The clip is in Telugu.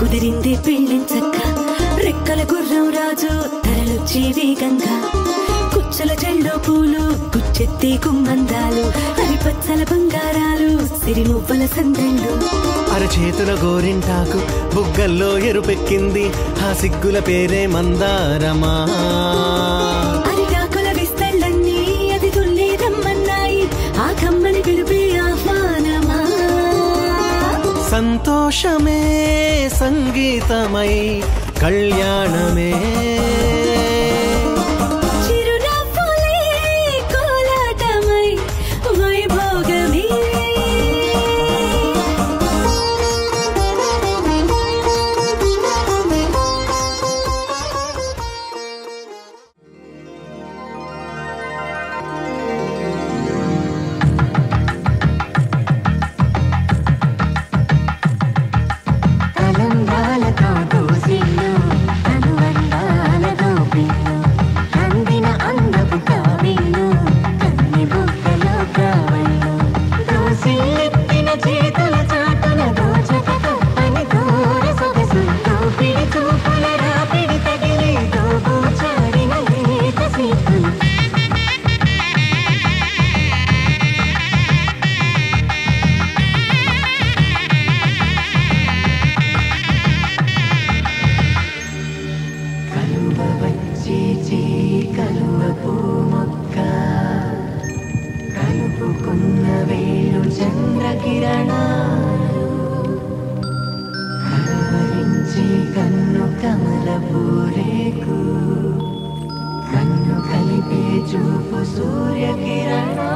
కుదిరింది పెళ్ళించక్క రెక్కల గుర్రం రాజు తరలొచ్చి వేగంగా కుచ్చల చెల్లో పూలు గుచ్చెత్తి కుమ్మందాలు హరిపచ్చల బంగారాలు సిరిమువ్వల సందళ్ళు అరచేతుల గోరింటాకు బుగ్గల్లో ఎరుపెక్కింది ఆ సిగ్గుల పేరే మందారమా అరిటాకుల విస్తళ్ళన్నీ అది తుల్లి రమ్మన్నాయి ఆ కమ్మని పిలుపే ఆహ్వానమా సంతోషమే సంగీతమై కళ్యాణమే చిరునవ్వులే కోలాటమై వైభోగమే కన్ను కలిపే చూపు సూర్య కిరణా